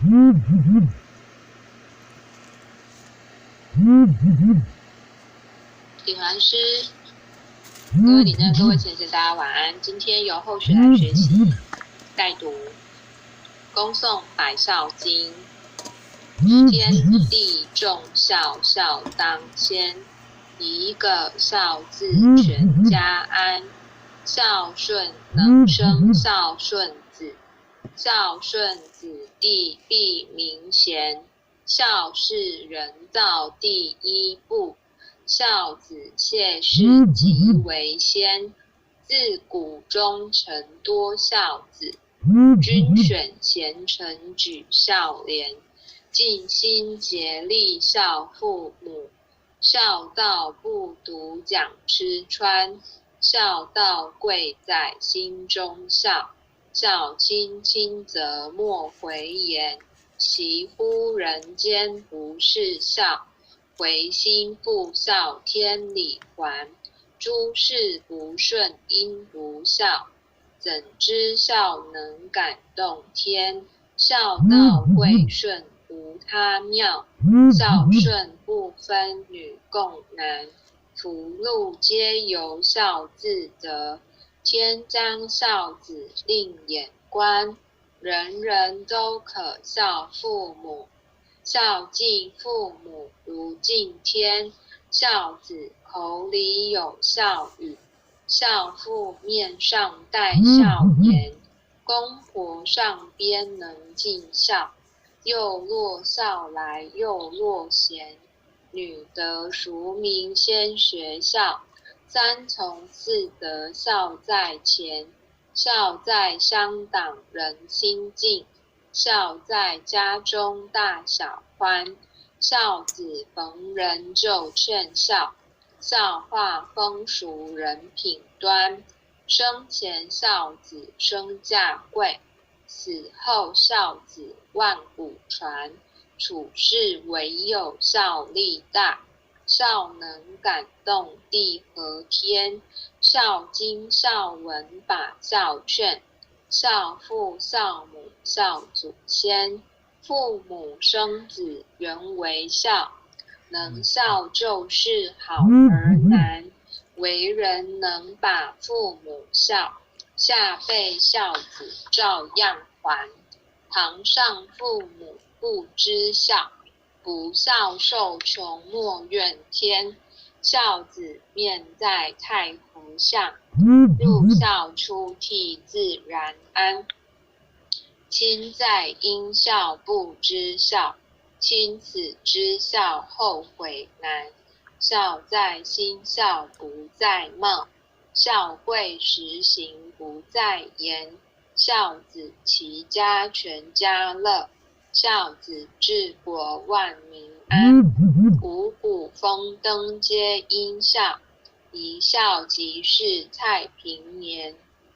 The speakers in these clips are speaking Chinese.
顶完诗，各位领任、各位先生，大家晚安。今天由后续来学习带读，恭诵百孝经。天地众孝，孝当先。一个孝字，全家安。孝顺能生孝顺子，孝顺子弟必名贤。孝是人造第一步，孝子谢氏即为先。自古忠臣多孝子，君选贤臣举孝廉。尽心竭力孝父母，孝道不独讲吃穿。孝道贵在心中孝，孝亲亲则莫回言。习乎人间不是孝，回心复孝天理还。诸事不顺因不孝，怎知孝能感动天？孝道贵顺无他妙，孝顺不分女共男。福禄皆由孝自得，天将孝子令眼观。人人都可孝父母，孝敬父母如敬天。孝子口里有孝语，孝父面上带孝颜。公婆上边能尽孝，又落孝来又落贤。女德孰名先学孝，三从四德孝在前。孝在乡党人心静，孝在家中大小欢。孝子逢人就劝孝，孝化风俗人品端。生前孝子身价贵，死后孝子万古传。处事唯有孝力大，孝能感动地和天。孝经孝文把孝劝，孝父孝母孝祖先。父母生子原为孝，能孝就是好儿男。为人能把父母孝，下辈孝子照样还。堂上父母不知孝，不孝受穷莫怨天。孝子面在太和相，入孝出悌自然安。亲在因孝不知孝，亲死知孝后悔难。孝在心孝不在貌，孝贵实行不在言。孝子齐家全家乐，孝子治国万民安。五谷丰登皆因孝，一孝即是太平年。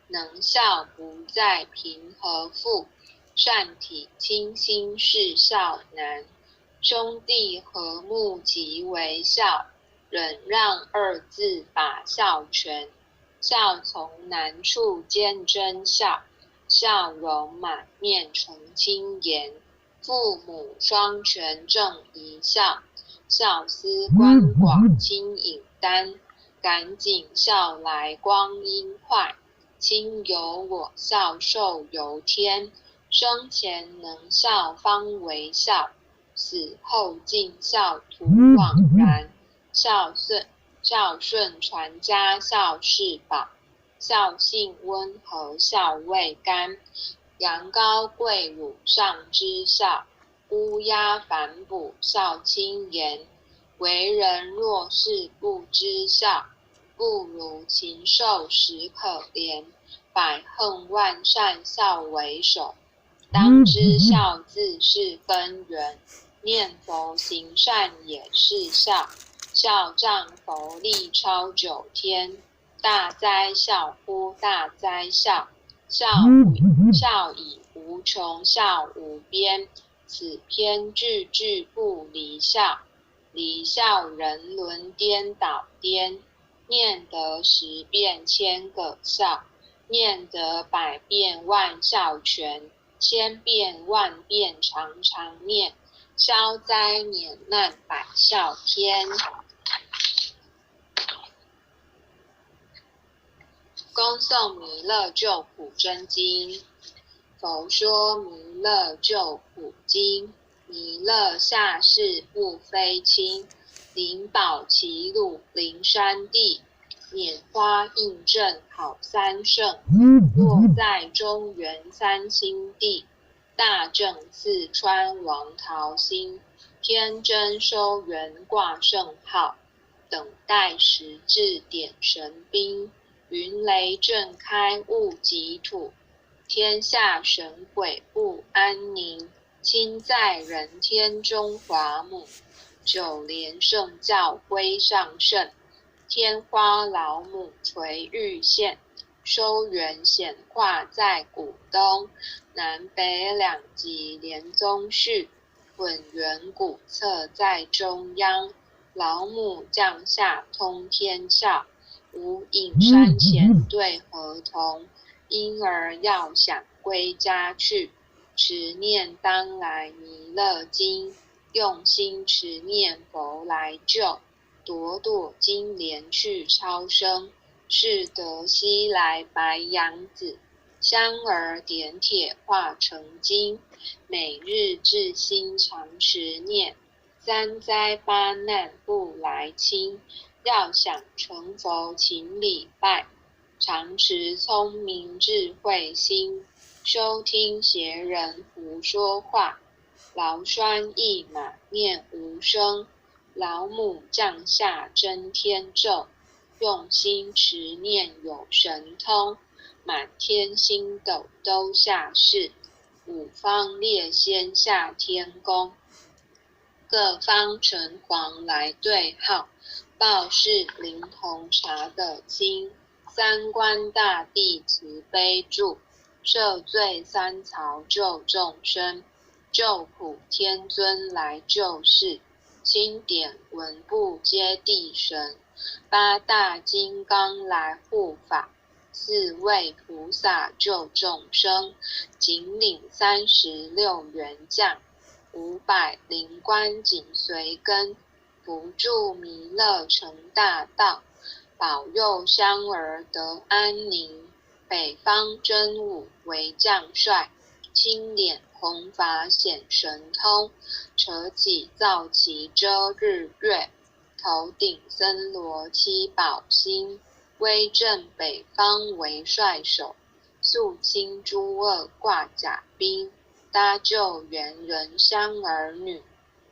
能孝不在贫和富，善体亲心是孝难。兄弟和睦即为孝，忍让二字把孝全。孝从难处见真孝，笑容满面纯清颜。父母双全正一孝，孝思鳏寡轻引担。赶紧孝来光阴快，亲由我孝寿由天。生前能孝方为孝，死后尽孝徒枉然。孝顺传家孝是宝，孝性温和孝未干。羊羔跪乳上知孝，乌鸦反哺孝亲言。为人若是不知孝，不如禽兽实可怜。百恨万善孝为首，当知孝字是根源。念佛行善也是孝，孝仗佛力超9天。大哉孝乎大哉孝，孝以无穷孝无边。此篇句句不离孝，离孝人伦颠倒颠。念得10遍千个孝，念得100遍万孝全。千变万变常常念，消灾免难百孝天。恭诵弥勒救苦真经。佛说弥勒救苦经，弥勒下世不非轻，灵宝齐鲁灵山地，拈花印证好三圣，落在中原三清地，大正四川王桃心，天真收元挂圣号，等待时至点神兵，云雷震开物极土，天下神鬼不安宁，亲在人天中华母，九莲圣教归上圣，天花老母垂玉线，收元显化在古东，南北两极连宗序，混元古册在中央，老母降下通天窍，无影山前对合同，因而要想归家去，持念当来弥勒经，用心持念佛来救，朵朵金莲去超生，是得西来白羊子，香儿点铁化成金，每日至心常持念，三灾八难不来侵，要想成佛请礼拜，常持聪明智慧心，收听邪人胡说话，劳栓一马念无声，老母降下真天咒，用心持念有神通，满天星斗都下世，五方列仙下天宫，各方城隍来对号，报是灵童查得清，三官大帝慈悲助，赦罪三曹救众生，救苦天尊来救世，钦点文部接地神，八大金刚来护法，四位菩萨救众生，仅领36员将，500灵官紧随跟，扶助弥勒成大道，保佑香儿得安宁。北方真武为将帅，青脸红发显神通，扯起皂旗遮日月，头顶森罗七宝星，威震北方为帅首，肃清诸恶挂甲兵，搭救猿人香儿女，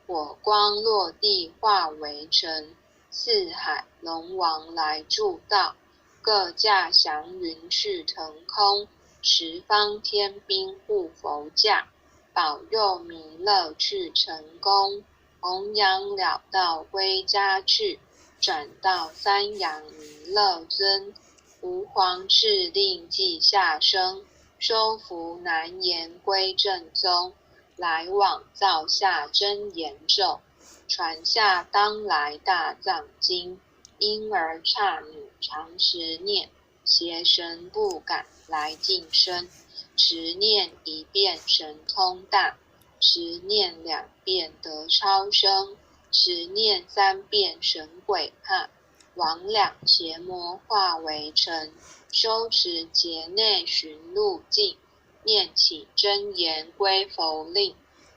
火光落地化为尘，四海龙王来助道，各驾祥云去腾空，十方天兵护佛驾，保佑弥勒去成功，弘扬了道归家去，转到三阳弥勒尊，吾皇敕令记下生，收服难言归正宗，来往造下真言咒，传下当来大藏经，因而刹女常持念，邪神不敢来近身，持念一遍神通大，持念2遍得超生，持念3遍神鬼怕，魍魉邪魔化为尘，修持劫内寻路径，念起真言归佛令，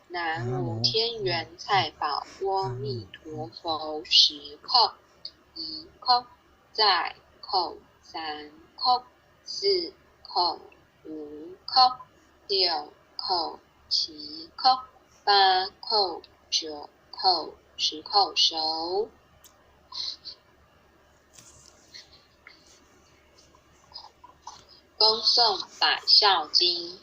南无天元菜宝阿弥陀佛，10叩，1叩，再叩，3叩，4叩，5叩，6叩，7叩，8叩，9叩，10叩首。恭诵百孝经。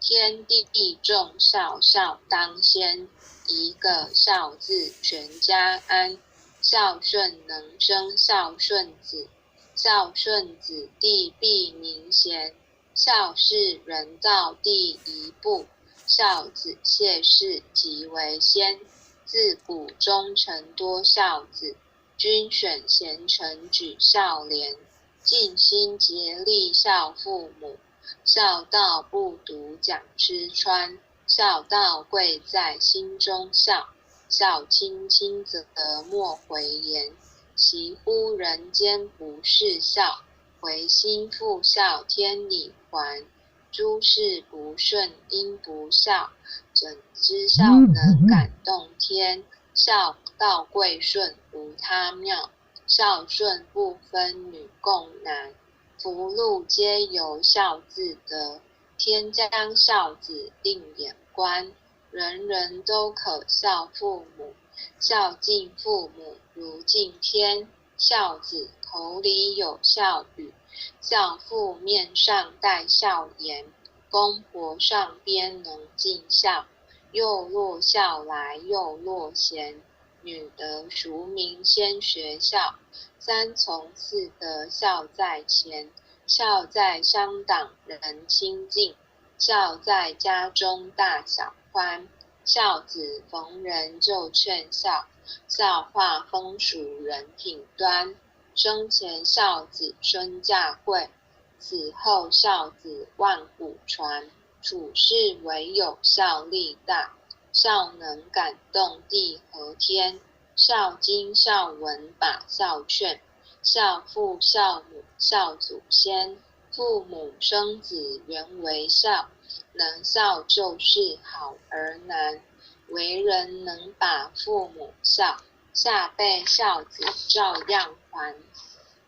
天地众孝，孝当先，一个孝字全家安，孝顺能生孝顺子，孝顺子弟必名贤，孝是人造第一步，孝子谢氏即为先，自古忠臣多孝子，均选贤臣举孝廉，尽心竭力孝父母，孝道不独讲吃穿，孝道贵在心中孝。孝亲亲则莫回言，习乎人间不是孝，唯心复孝天理还。诸事不顺因不孝，怎知孝能感动天？孝道贵顺无他妙，孝顺不分女共男。福禄皆由孝字得，天将孝子定眼观。人人都可孝父母，孝敬父母如敬天。孝子口里有孝语，孝父面上带孝颜。公婆上边能尽孝，又落孝来又落贤。女德淑名先学孝，三从四德孝在前。孝在乡党人亲近，孝在家中大小欢。孝子逢人就劝孝，孝化风俗人品端。生前孝子身价贵，死后孝子万古传。处事唯有孝力大，孝能感动地和天。孝经孝文把孝劝，孝父孝母孝祖先。父母生子原为孝，能孝就是好儿男。为人能把父母孝，下辈孝子照样还。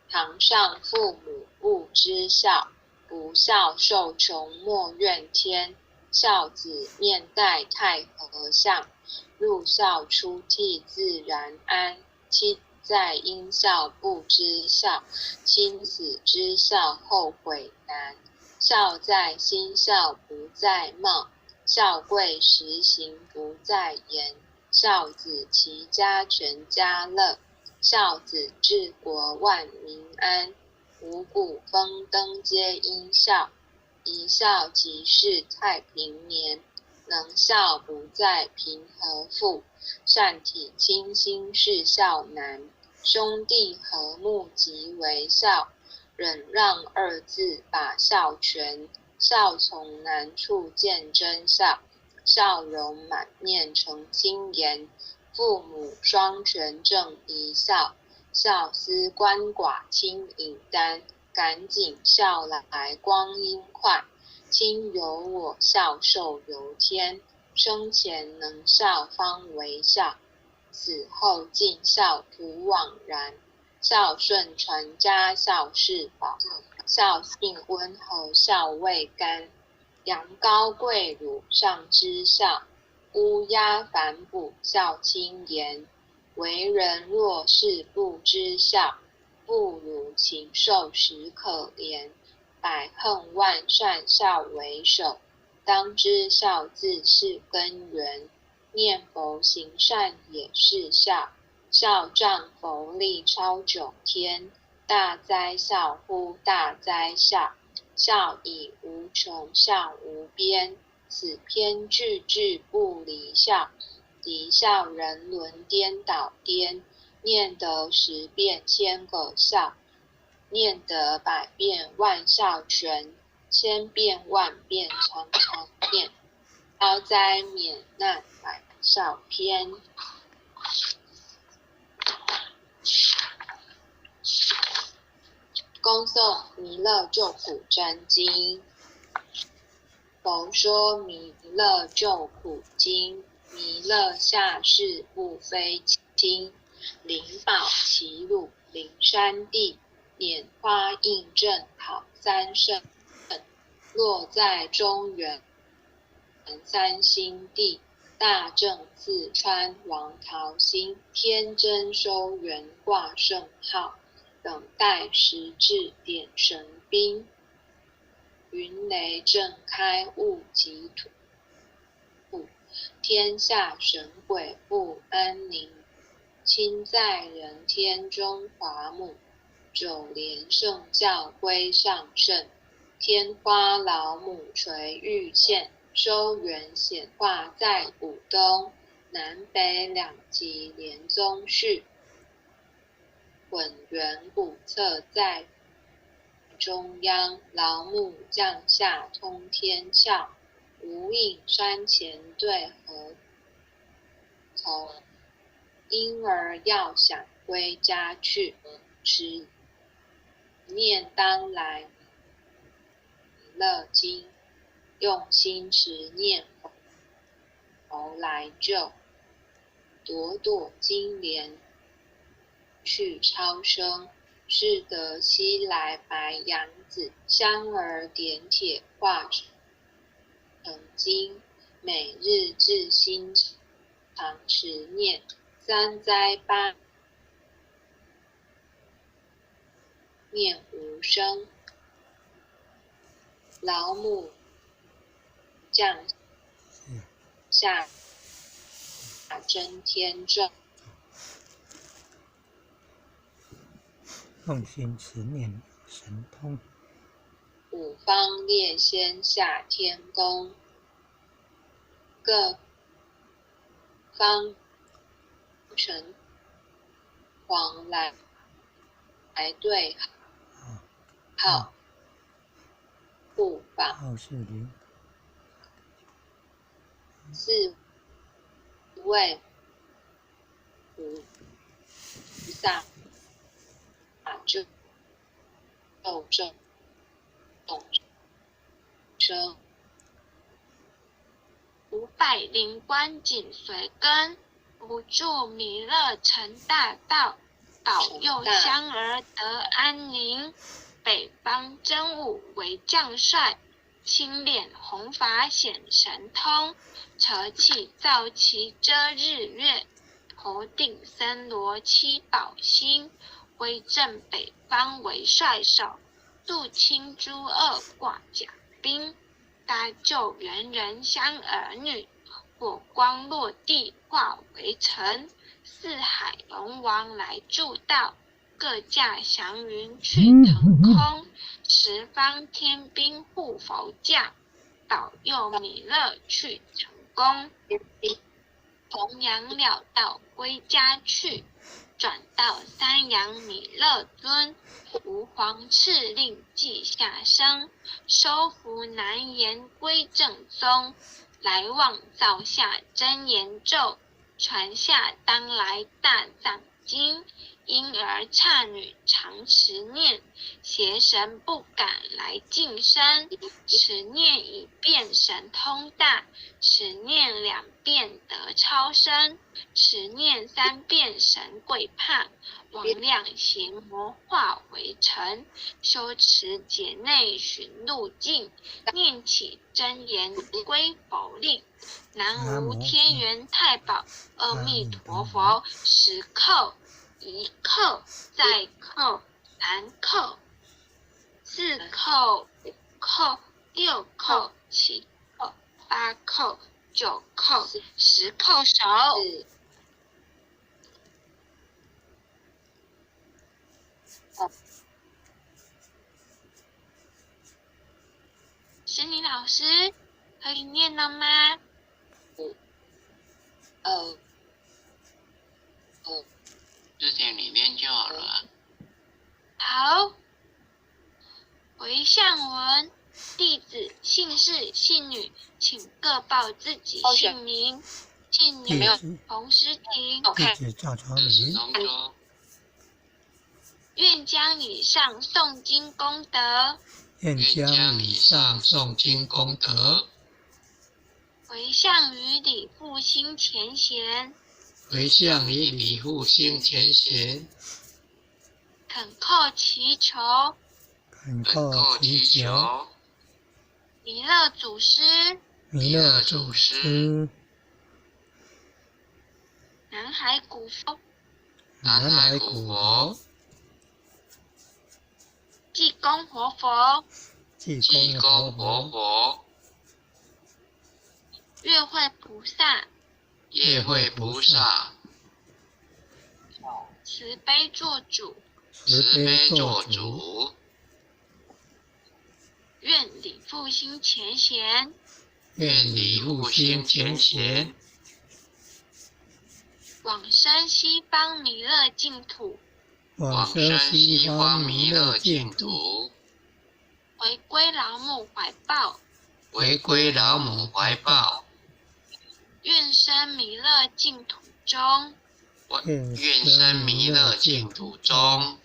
堂上父母不知孝，不孝受穷莫怨天。孝子面带太和相，入孝出悌自然安。亲在因孝不知孝，亲死知孝后悔难。孝在心孝不在貌，孝贵实行不在言。孝子齐家全家乐，孝子治国万民安。五谷丰登皆因孝，一孝即是太平年。能孝不在贫和富，善体清心是孝难。兄弟和睦即为孝，忍让二字把孝全。孝从难处见真孝，笑容满面成亲颜。父母双全正一孝，孝思鳏寡轻引担。赶紧孝来光阴快，亲由我孝寿由天。生前能孝方为孝，死后尽孝徒枉然。孝顺传家孝是宝，孝信温和孝未干。羊羔跪乳上知孝，乌鸦反哺孝亲颜。为人若是不知孝，不如禽兽实可怜。百恨万善孝为首，当知孝字是根源。念佛行善也是孝，孝仗佛力超九天。大哉孝乎大哉孝，孝以无穷孝无边。此篇句句不离孝，敌孝人伦颠倒颠。念得10遍千个孝，念得100遍万孝全。千遍万遍常常念，消灾免难百孝篇。恭诵弥勒救苦真经。佛说弥勒救苦经，弥勒下世不非轻。灵宝齐鲁灵山地，拈花印证好三圣。落在中原三星地，大正四川王桃心。天真收元挂圣号，等待时至点神兵。云雷震开物极土，天下神鬼不安宁。亲在人天中华母，九莲圣教归上圣。天花老母垂玉线，收元显化在古东。南北两极连宗序，混元古册在中央，劳木降下通天鞘，无影山前对河头。因而要想归家去，持念当来弥勒经，用心持念佛来救，朵朵金莲去超生，是得西来白杨子，香儿点铁化成金，每日至心常持念，三灾八念无声，老母降下真天咒，用心持念神通，五方列仙下天宫，各方城隍来对号护法，好事灵，四位菩萨咒生500灵官紧随跟，不住弥勒成大道，保佑香儿得安宁。北方真武为将帅，青脸红发显神通，扯起皂旗遮日月，头顶森罗七宝星，威震北方为帅首，肃清诸恶挂甲兵，搭救猿人香儿女，火光落地化为尘，四海龙王来助道，各驾祥云去腾空，十方天兵护佛驾，保佑弥勒去成功。弘扬了道归家去，转到三阳弥勒尊，吾皇敕令记下生，收服难言归正宗，来往造下真言咒，传下当来大藏经，因而刹女常持念，邪神不敢来近身，持念一遍神通大，持念2遍得超生，持念3遍神鬼怕，魍魉邪魔化为尘，修持劫内寻路径，念起真言归佛令，南无天元太保阿弥陀佛，10叩1叩再叩3叩4叩5叩6叩7叩8叩9叩10叩手。是你老师，可以念了吗？字典里面就好了。好，回向文，弟子姓氏姓女，请各报自己姓名。姓女洪诗婷，弟子赵朝礼，愿将以上诵经功德，愿将以上诵经功德，回向于礼复兴前贤，回向于礼复兴前贤，恳叩祈求，恳叩祈求，弥勒祖师，弥勒祖师，南海古佛，南海古佛，济公活佛，济公活佛，月慧菩萨，夜会菩萨，慈悲做主，慈悲做主，愿礼复兴前贤，愿礼复兴前贤，往生西方弥勒净土，往生西方弥勒净土，回归老母怀抱，回归老母怀抱，愿生弥勒净土中，愿生弥勒净土中，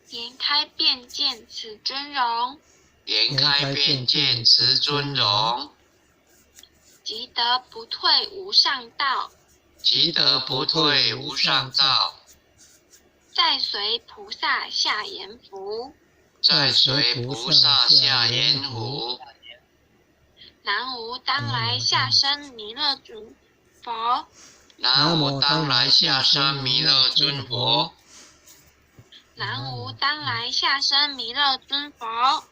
莲开便见此尊容，莲开便见慈尊容，即得不退无上道，即得不退无上道，再随菩萨下阎浮。再随菩萨下阎浮。南无当来下生弥勒尊佛，南无当来下生弥勒尊佛，南无当来下生弥勒尊佛，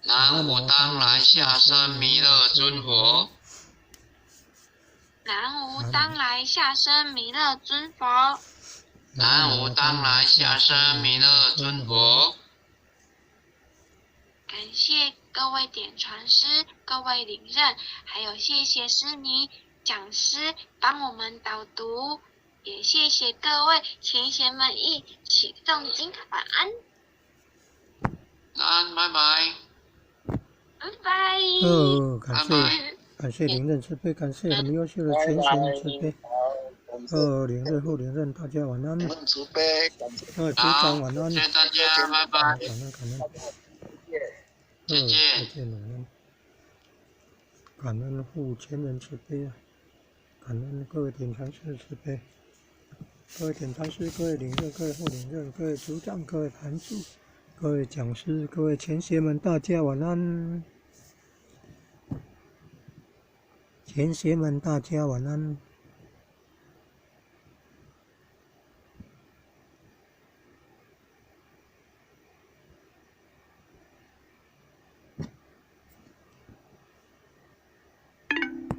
南无当来下生弥勒尊佛，南无当来下生弥勒尊佛。南无当来下生弥勒尊佛。感谢各位点传师、各位领任，还有谢谢师尼讲师帮我们导读，也谢谢各位贤贤们一起诵经，晚安，晚安，拜拜。拜拜。感谢领任慈悲，感谢很优秀的前贤慈悲。领任、副领任，大家晚安。慈悲，感谢。组长晚安。谢谢大家，拜拜。感恩。再见。再见，晚安。感恩护前人慈悲啊！感恩各位点传师慈悲，各位点传师、各位领任、各位副领任、各位组长、各位坛主、各位讲师、各位前贤们，大家晚安。前贤们，大家晚安。